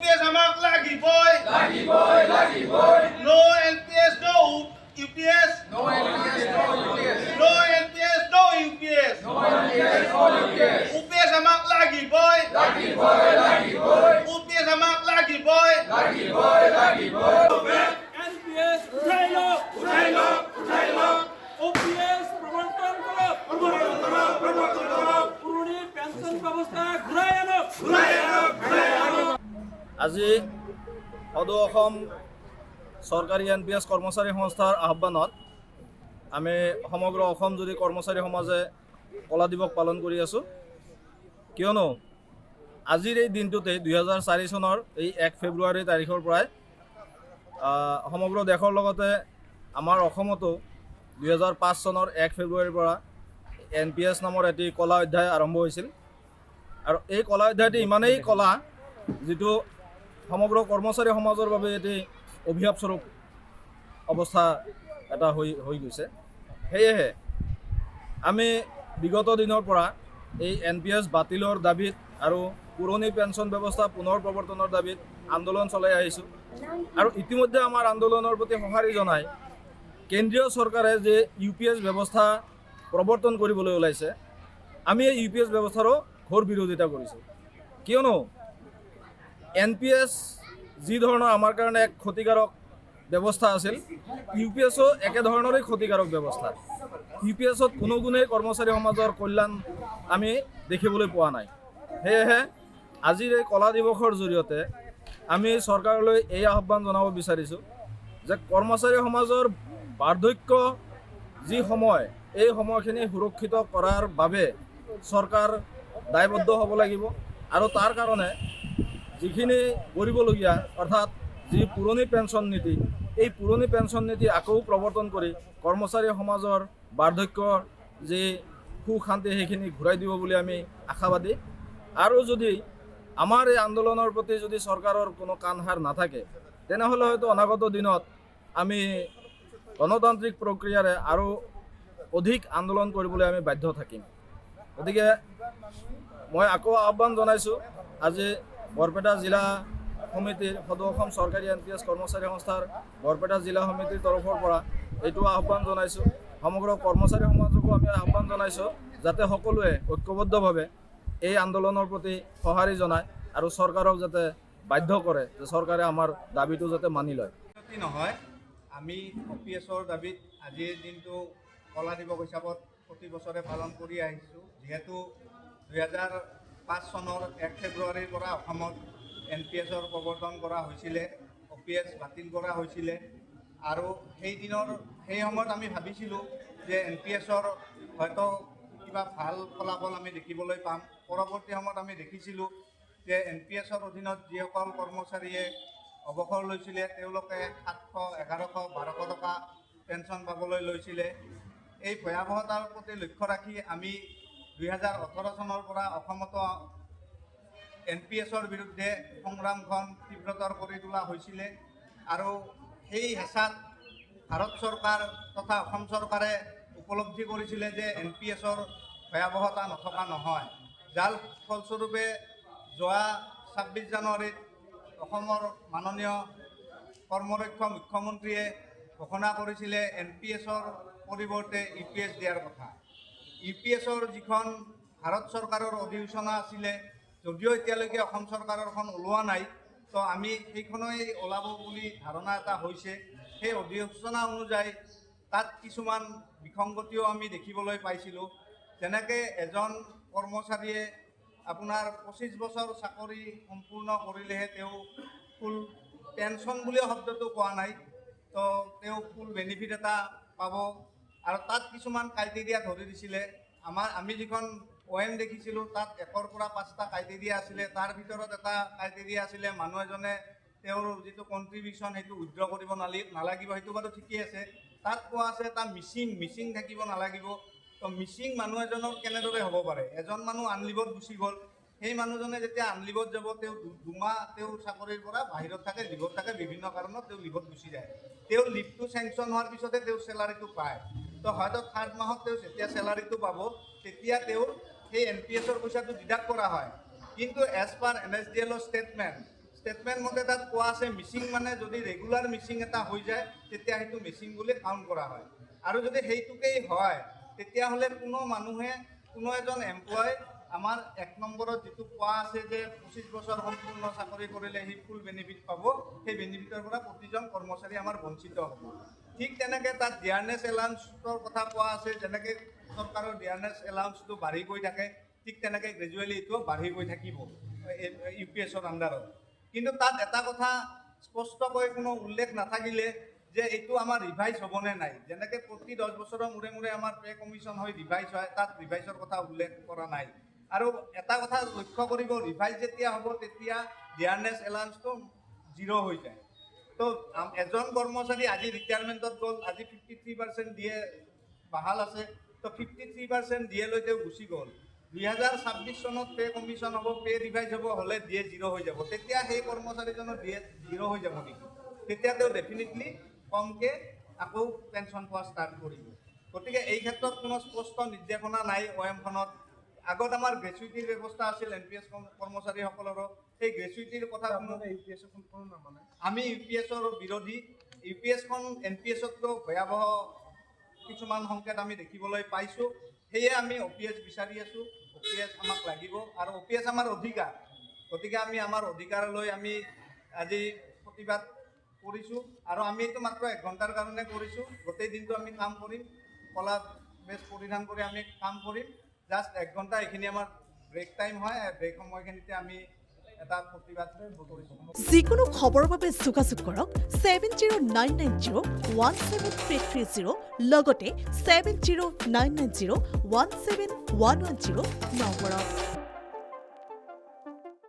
UPS আমাক লাগিবই no LPS no UPS no LPS no UPS UPS আমাক লাগিবই UPS আমাক লাগিবই NPS উঠাই লওক OPS প্ৰৱৰ্তন কৰক পুৰণি পেঞ্চন ব্যৱস্থা ঘূৰাই আনক আজি সদৌ অসম চৰকাৰী NPS কৰ্মচাৰী সংস্থাৰ আহ্বানত আমি সমগ্ৰ অসম জুৰি কৰ্মচাৰী সমাজে কলা দিৱস পালন কৰি আছোঁ। কিয়নো আজিৰ এই দিনটোতে 2004 চনৰ এই 1 ফেব্ৰুৱাৰী তাৰিখৰ পৰাই সমগ্ৰ দেশৰ লগতে আমাৰ অসমতো 2005 চনৰ 1 ফেব্ৰুৱাৰীৰ পৰা NPS নামৰ এটি কলা অধ্যায় আৰম্ভ হৈছিল। আৰু এই কলা অধ্যায়টি ইমানেই কলা যিটো সমগ্ৰ কৰ্মচাৰী সমাজৰ বাবে এটি অভিশাপস্বৰূপ অৱস্থা এটা হৈ গৈছে। সেয়েহে আমি বিগত দিনৰ পৰা এই NPS বাতিলৰ দাবীত আৰু পুৰণি পেঞ্চন ব্যৱস্থা পুনৰ প্ৰৱৰ্তনৰ দাবীত আন্দোলন চলাই আহিছোঁ। আৰু ইতিমধ্যে আমাৰ আন্দোলনৰ প্ৰতি সঁহাৰি জনাই কেন্দ্ৰীয় চৰকাৰে যে UPS ব্যৱস্থা প্ৰৱৰ্তন কৰিবলৈ ওলাইছে, আমি এই UPS ব্যৱস্থাৰো ঘোৰ বিৰোধিতা কৰিছোঁ। কিয়নো NPS যি ধৰণৰ আমাৰ কাৰণে এক ক্ষতিকাৰক ব্যৱস্থা আছিল, UPSও একেধৰণৰেই ক্ষতিকাৰক ব্যৱস্থা। UPSত কোনো গুণেই কৰ্মচাৰী সমাজৰ কল্যাণ আমি দেখিবলৈ পোৱা নাই। সেয়েহে আজিৰ এই কলা দিৱসৰ জৰিয়তে আমি চৰকাৰলৈ এই আহ্বান জনাব বিচাৰিছোঁ যে কৰ্মচাৰী সমাজৰ বাৰ্ধক্য যি সময়, এই সময়খিনি সুৰক্ষিত কৰাৰ বাবে চৰকাৰ দায়বদ্ধ হ'ব লাগিব। আৰু তাৰ কাৰণে যিখিনি কৰিবলগীয়া, অৰ্থাৎ যি পুৰণি পেঞ্চন নীতি, এই পুৰণি পেঞ্চন নীতি আকৌ প্ৰৱৰ্তন কৰি কৰ্মচাৰী সমাজৰ বাৰ্ধক্যৰ যি সুখ শান্তি সেইখিনি ঘূৰাই দিব বুলি আমি আশাবাদী। আৰু যদি আমাৰ এই আন্দোলনৰ প্ৰতি যদি চৰকাৰৰ কোনো কাণসাৰ নাথাকে, তেনেহ'লে হয়তো অনাগত দিনত আমি গণতান্ত্ৰিক প্ৰক্ৰিয়াৰে আৰু অধিক আন্দোলন কৰিবলৈ আমি বাধ্য থাকিম। গতিকে মই আকৌ আহ্বান জনাইছোঁ, আজি বৰপেটা জিলা সমিতিৰ সদৌ অসম চৰকাৰী NPS কৰ্মচাৰী সংস্থাৰ বৰপেটা জিলা সমিতিৰ তৰফৰ পৰা এইটো আহ্বান জনাইছোঁ। সমগ্ৰ কৰ্মচাৰী সমাজকো আমি আহ্বান জনাইছোঁ যাতে সকলোৱে ঐক্যবদ্ধভাৱে এই আন্দোলনৰ প্ৰতি সঁহাৰি জনায় আৰু চৰকাৰক যাতে বাধ্য কৰে যে চৰকাৰে আমাৰ দাবীটো যাতে মানি লয়। নহয়, আমি OPSৰ দাবীত আজিৰ দিনটো কলা দিৱস হিচাপত প্ৰতি বছৰে পালন কৰি আহিছোঁ। যিহেতু 2005 চনৰ 1 ফেব্ৰুৱাৰীৰ পৰা অসমত NPSৰ প্ৰৱৰ্তন কৰা হৈছিলে, OPS বাতিল কৰা হৈছিলে। আৰু সেই সময়ত আমি ভাবিছিলোঁ যে NPSৰ হয়তো কিবা ভাল ফলাফল আমি দেখিবলৈ পাম। পৰৱৰ্তী সময়ত আমি দেখিছিলোঁ যে NPSৰ অধীনত যিসকল কৰ্মচাৰীয়ে অৱসৰ লৈছিলে তেওঁলোকে 700, 1100, 1200 টকা পেঞ্চন পাবলৈ লৈছিলে। এই ভয়াৱহতাৰ প্ৰতি লক্ষ্য ৰাখি আমি 2018 চনৰ পৰা অসমতো NPSৰ বিৰুদ্ধে সংগ্ৰামখন তীব্ৰতৰ কৰি তোলা হৈছিলে। আৰু সেই হেঁচাত ভাৰত চৰকাৰ তথা অসম চৰকাৰে উপলব্ধি কৰিছিলে যে NPSৰ ভয়াৱহতা নথকা নহয়, যাৰ ফলস্বৰূপে যোৱা 26 জানুৱাৰীত অসমৰ মাননীয় কৰ্মৰক্ষা মুখ্যমন্ত্ৰীয়ে ঘোষণা কৰিছিলে NPSৰ পৰিৱৰ্তে UPS দিয়াৰ কথা। UPSৰ যিখন ভাৰত চৰকাৰৰ অধিসূচনা আছিলে, যদিও এতিয়ালৈকে অসম চৰকাৰৰখন ওলোৱা নাই, তো আমি সেইখনেই ওলাব বুলি ধাৰণা এটা হৈছে। সেই অধিসূচনা অনুযায়ী তাত কিছুমান বিসংগতিও আমি দেখিবলৈ পাইছিলোঁ। যেনেকৈ এজন কৰ্মচাৰীয়ে আপোনাৰ 25 বছৰ চাকৰি সম্পূৰ্ণ কৰিলেহে তেওঁ ফুল পেঞ্চন বুলিও শব্দটো কোৱা নাই, তো তেওঁ ফুল বেনিফিট এটা পাব। আৰু তাত কিছুমান ক্ৰাইটেৰিয়া ধৰি দিছিলে। আমি যিখন OM দেখিছিলোঁ তাত 1ৰ পৰা 5টা ক্ৰাইটেৰিয়া আছিলে। তাৰ ভিতৰত এটা ক্ৰাইটেৰিয়া আছিলে মানুহ এজনে তেওঁৰ যিটো কণ্ট্ৰিবিউশ্যন সেইটো উইথড্ৰ কৰিব নালাগিব। সেইটো বাৰু ঠিকেই আছে। তাত কোৱা আছে এটা মিচিং থাকিব নালাগিব। তো মিচিং মানুহ এজনৰ কেনেদৰে হ'ব পাৰে? এজন মানুহ আনলিভত গুচি গ'ল, সেই মানুহজনে যেতিয়া আনলিভত যাব, তেওঁ 2 মাহ তেওঁৰ চাকৰিৰ পৰা বাহিৰত থাকে, লিভত থাকে, বিভিন্ন কাৰণত তেওঁ লিভত গুচি যায়। তেওঁ লিভটো চেংচন হোৱাৰ পিছতে তেওঁ চেলাৰীটো পায়। তো হয়তো 3rd মাহত তেওঁ যেতিয়া চেলাৰীটো পাব, তেতিয়া তেওঁৰ সেই NPSৰ পইচাটো ডিডাক্ট কৰা হয়। কিন্তু এজ পাৰ NSDLৰ ষ্টেটমেণ্ট ষ্টেটমেণ্ট মতে তাত কোৱা আছে মিচিং মানে যদি ৰেগুলাৰ মিচিং এটা হৈ যায় তেতিয়া সেইটো মিচিং বুলি কাউণ্ট কৰা হয় আৰু যদি সেইটোকেই হয় তেতিয়াহ'লে কোনো মানুহে কোনো এজন এমপ্লয় আমাৰ 1 নম্বৰত যিটো কোৱা আছে যে 25 বছৰ সম্পূৰ্ণ চাকৰি কৰিলে সি ফুল বেনিফিট পাব সেই বেনিফিটৰ পৰা প্ৰতিজন কৰ্মচাৰী আমাৰ বঞ্চিত হ'ব ঠিক তেনেকৈ তাত ডিয়াৰনেছ এলাউন্সৰ কথা কোৱা আছে যেনেকৈ চৰকাৰৰ ডিয়াৰনেছ এলাউন্সটো বাঢ়ি গৈ থাকে ঠিক তেনেকৈ গ্ৰেজুৱেলি এইটো বাঢ়ি গৈ থাকিব UPSৰ আণ্ডাৰত কিন্তু তাত এটা কথা স্পষ্টকৈ কোনো উল্লেখ নাথাকিলে যে এইটো আমাৰ ৰিভাইজ হ'বনে নাই যেনেকৈ প্ৰতি 10 বছৰৰ মূৰে মূৰে আমাৰ পে কমিশ্যন হৈ ৰিভাইজ হয় তাত ৰিভাইজৰ কথা উল্লেখ কৰা নাই আৰু এটা কথা লক্ষ্য কৰিব ৰিভাইজ যেতিয়া হ'ব তেতিয়া ডিয়াৰনেছ এলাউন্সটো 0 হৈ যায় তো এজন কৰ্মচাৰী আজি ৰিটায়াৰমেণ্টত গ'ল আজি 53% দিয়ে বাহাল আছে তো 53% দিয়ে লৈ তেওঁ গুচি গ'ল 2026 চনত পে কমিশ্যন হ'ব পে ৰিভাইজ হ'ব হ'লে দিয়ে 0 হৈ যাব তেতিয়া সেই কৰ্মচাৰীজনৰ দিয়ে 0 হৈ যাব নেকি তেতিয়া তেওঁ ডেফিনেটলি কমকৈ আকৌ পেঞ্চন পোৱা ষ্টাৰ্ট কৰিব গতিকে এই ক্ষেত্ৰত কোনো স্পষ্ট নিৰ্দেশনা নাই OM-খনত আগত আমাৰ গ্ৰেচুইটিৰ ব্যৱস্থা আছিল NPS কৰ্মচাৰীসকলৰো সেই গ্ৰেচুইটিৰ কথা আমি UPSৰ বিৰোধী UPSখন NPSতকৈ ভয়াৱহ কিছুমান সংকেত আমি দেখিবলৈ পাইছোঁ সেয়ে আমি OPS বিচাৰি আছোঁ OPS আমাক লাগিব আৰু OPS আমাৰ অধিকাৰ গতিকে আমি আমাৰ অধিকাৰলৈ আমি আজি প্ৰতিবাদ কৰিছোঁ আৰু আমি এইটো মাত্ৰ 1 ঘণ্টাৰ কাৰণে কৰিছোঁ গোটেই দিনটো আমি কাম কৰিম কলা বেছ পৰিধান কৰি আমি কাম কৰিম জাষ্ট 1 ঘণ্টা এইখিনি আমাৰ ব্ৰেক টাইম হয় ব্ৰেক সময়খিনিতে আমি এটা প্ৰতিবাদ কৰিছোঁ যিকোনো খবৰৰ বাবে যোগাযোগ কৰক 7099017330 লগতে 7099017110 নম্বৰত